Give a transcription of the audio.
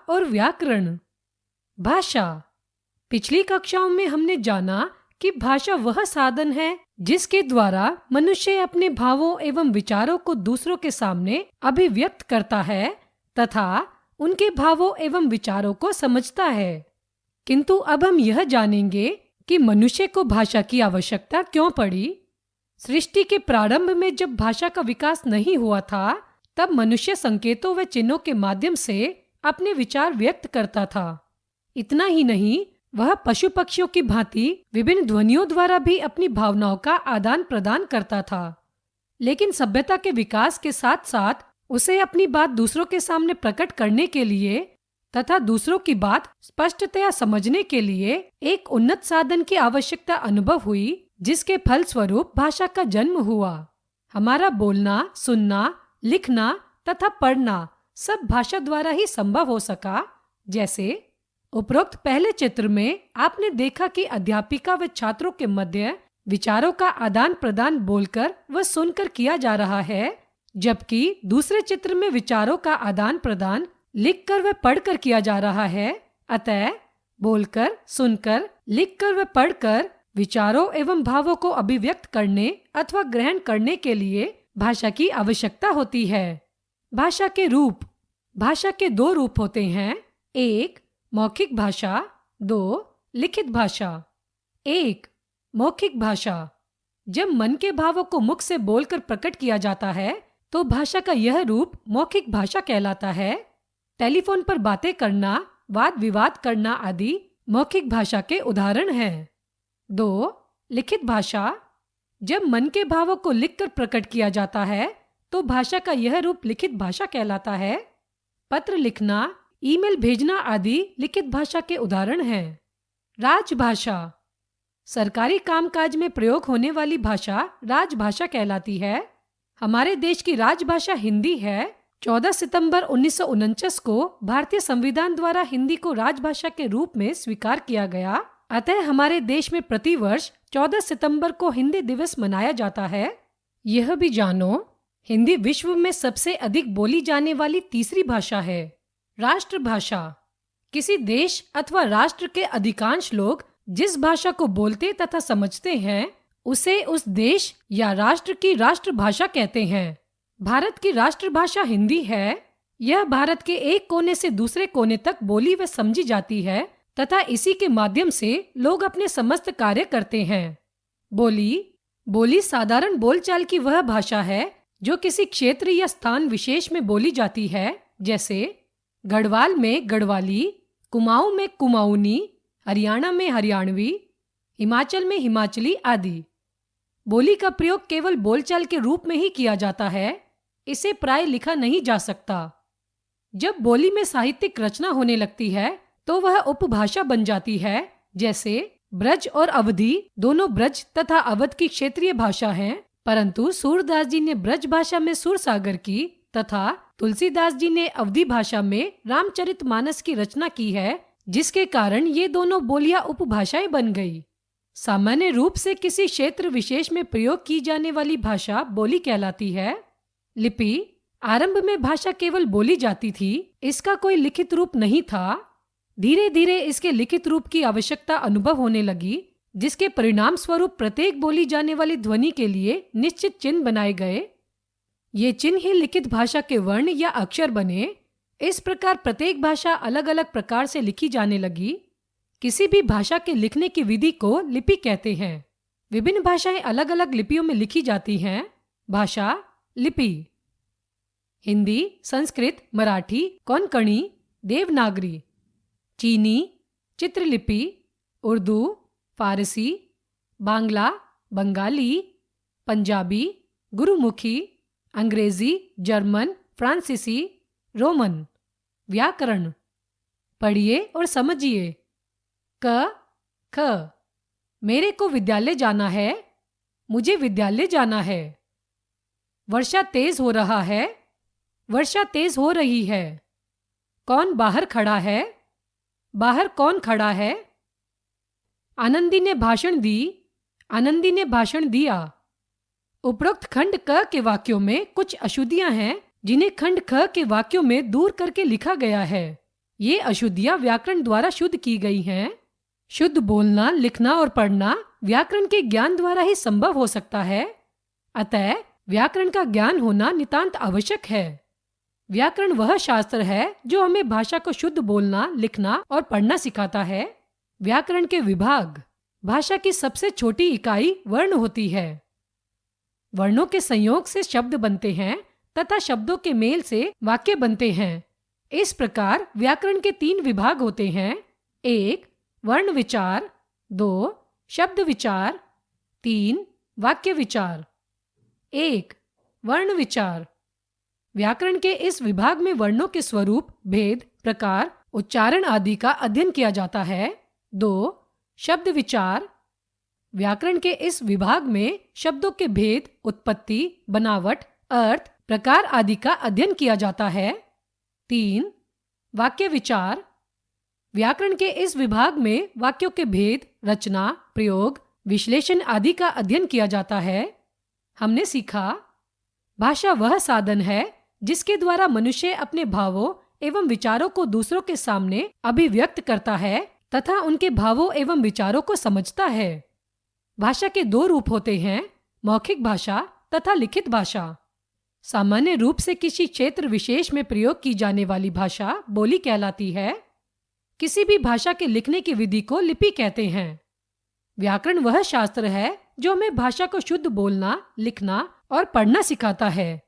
और व्याकरण। भाषा। पिछली कक्षाओं में हमने जाना कि भाषा वह साधन है जिसके द्वारा मनुष्य अपने भावों एवं विचारों को दूसरों के सामने अभिव्यक्त करता है तथा उनके भावों एवं विचारों को समझता है। किंतु अब हम यह जानेंगे कि मनुष्य को भाषा की आवश्यकता क्यों पड़ी। सृष्टि के प्रारंभ में जब भाषा का विकास नहीं हुआ था, तब मनुष्य संकेतों व चिन्हों के माध्यम से अपने विचार व्यक्त करता था। इतना ही नहीं, वह पशु पक्षियों की भांति विभिन्न ध्वनियों द्वारा भी अपनी भावनाओं का आदान प्रदान करता था। लेकिन सभ्यता के विकास के साथ साथ उसे अपनी बात दूसरों के सामने प्रकट करने के लिए तथा दूसरों की बात स्पष्टतया समझने के लिए एक उन्नत साधन की आवश्यकता अनुभव हुई, जिसके फलस्वरूप भाषा का जन्म हुआ। हमारा बोलना, सुनना, लिखना तथा पढ़ना सब भाषा द्वारा ही संभव हो सका। जैसे उपरोक्त पहले चित्र में आपने देखा कि अध्यापिका व छात्रों के मध्य विचारों का आदान प्रदान बोलकर व सुनकर किया जा रहा है, जबकि दूसरे चित्र में विचारों का आदान प्रदान लिखकर व पढ़कर किया जा रहा है। अतः बोलकर, सुनकर, लिखकर व पढ़कर विचारों एवं भावों को अभिव्यक्त करने अथवा ग्रहण करने के लिए भाषा की आवश्यकता होती है। भाषा के रूप। भाषा के दो रूप होते हैं, एक मौखिक भाषा, दो लिखित भाषा। एक मौखिक भाषा। जब मन के भावों को मुख से बोलकर प्रकट किया जाता है तो भाषा का यह रूप मौखिक भाषा कहलाता है। टेलीफोन पर बातें करना, वाद विवाद करना आदि मौखिक भाषा के उदाहरण हैं। दो लिखित भाषा। जब मन के भावों को लिखकर प्रकट किया जाता है तो भाषा का यह रूप लिखित भाषा कहलाता है। पत्र लिखना, ईमेल भेजना आदि लिखित भाषा के उदाहरण हैं। राजभाषा। सरकारी कामकाज में प्रयोग होने वाली भाषा राजभाषा कहलाती है। हमारे देश की राजभाषा हिंदी है। 14 सितंबर 1949 को भारतीय संविधान द्वारा हिंदी को राजभाषा के रूप में स्वीकार किया गया। अतः हमारे देश में प्रतिवर्ष 14 सितंबर को हिंदी दिवस मनाया जाता है। यह भी जानो, हिंदी विश्व में सबसे अधिक बोली जाने वाली तीसरी भाषा है। राष्ट्रभाषा। किसी देश अथवा राष्ट्र के अधिकांश लोग जिस भाषा को बोलते तथा समझते हैं उसे उस देश या राष्ट्र की राष्ट्रभाषा कहते हैं। भारत की राष्ट्रभाषा हिंदी है। यह भारत के एक कोने से दूसरे कोने तक बोली व समझी जाती है तथा इसी के माध्यम से लोग अपने समस्त कार्य करते हैं। बोली साधारण बोलचाल की वह भाषा है जो किसी क्षेत्र या स्थान विशेष में बोली जाती है। जैसे गढ़वाल में गढ़वाली, कुमाऊं में कुमाऊनी, हरियाणा में हरियाणवी, हिमाचल में हिमाचली आदि। बोली का प्रयोग केवल बोलचाल के रूप में ही किया जाता है। इसे प्राय लिखा नहीं जा सकता। जब बोली में साहित्यिक रचना होने लगती है तो वह उपभाषा बन जाती है। जैसे ब्रज और अवधी दोनों ब्रज तथा अवध की क्षेत्रीय भाषा हैं, परंतु सूरदास जी ने ब्रज भाषा में सूरसागर की तथा तुलसीदास जी ने अवधी भाषा में रामचरितमानस की रचना की है, जिसके कारण ये दोनों बोलियां उपभाषाएं बन गई। सामान्य रूप से किसी क्षेत्र विशेष में प्रयोग की जाने वाली भाषा बोली कहलाती है। लिपि। आरंभ में भाषा केवल बोली जाती थी, इसका कोई लिखित रूप नहीं था। धीरे धीरे इसके लिखित रूप की आवश्यकता अनुभव होने लगी, जिसके परिणाम स्वरूप प्रत्येक बोली जाने वाली ध्वनि के लिए निश्चित चिन्ह बनाए गए। ये चिन्ह ही लिखित भाषा के वर्ण या अक्षर बने। इस प्रकार प्रत्येक भाषा अलग अलग प्रकार से लिखी जाने लगी। किसी भी भाषा के लिखने की विधि को लिपि कहते हैं। विभिन्न भाषाएं अलग अलग लिपियों में लिखी जाती हैं। भाषा लिपि। हिंदी, संस्कृत, मराठी, कोंकणी, देवनागरी, चीनी, चित्रलिपि, उर्दू, फारसी, बांग्ला, बंगाली, पंजाबी, गुरुमुखी, अंग्रेजी, जर्मन, फ्रांसीसी, रोमन। व्याकरण। पढ़िए और समझिए। क ख। मेरे को विद्यालय जाना है। मुझे विद्यालय जाना है। वर्षा तेज हो रहा है। वर्षा तेज हो रही है। कौन बाहर खड़ा है। बाहर कौन खड़ा है। आनंदी ने भाषण दी। आनंदी ने भाषण दिया। उपरोक्त खंड क के वाक्यों में कुछ अशुद्धियां हैं जिन्हें खंड ख के वाक्यों में दूर करके लिखा गया है। ये अशुद्धियां व्याकरण द्वारा शुद्ध की गई हैं। शुद्ध बोलना, लिखना और पढ़ना व्याकरण के ज्ञान द्वारा ही संभव हो सकता है। अतः व्याकरण का ज्ञान होना नितांत आवश्यक है। व्याकरण वह शास्त्र है जो हमें भाषा को शुद्ध बोलना, लिखना और पढ़ना सिखाता है। व्याकरण के विभाग। भाषा की सबसे छोटी इकाई वर्ण होती है। वर्णों के संयोग से शब्द बनते हैं तथा शब्दों के मेल से वाक्य बनते हैं। इस प्रकार व्याकरण के 3 विभाग होते हैं। 1. वर्ण विचार, 2. शब्द विचार, 3. वाक्य विचार। 1. वर्ण विचार। व्याकरण के इस विभाग में वर्णों के स्वरूप, भेद, प्रकार, उच्चारण आदि का अध्ययन किया जाता है। 2. शब्द विचार। व्याकरण के इस विभाग में शब्दों के भेद, उत्पत्ति, बनावट, अर्थ, प्रकार आदि का अध्ययन किया जाता है। 3. वाक्य विचार। व्याकरण के इस विभाग में वाक्यों के भेद, रचना, प्रयोग, विश्लेषण आदि का अध्ययन किया जाता है। हमने सीखा, भाषा वह साधन है जिसके द्वारा मनुष्य अपने भावों एवं विचारों को दूसरों के सामने अभिव्यक्त करता है तथा उनके भावों एवं विचारों को समझता है। भाषा के 2 रूप होते हैं, मौखिक भाषा तथा लिखित भाषा। सामान्य रूप से किसी क्षेत्र विशेष में प्रयोग की जाने वाली भाषा बोली कहलाती है। किसी भी भाषा के लिखने की विधि को लिपि कहते हैं। व्याकरण वह शास्त्र है जो हमें भाषा को शुद्ध बोलना, लिखना और पढ़ना सिखाता है।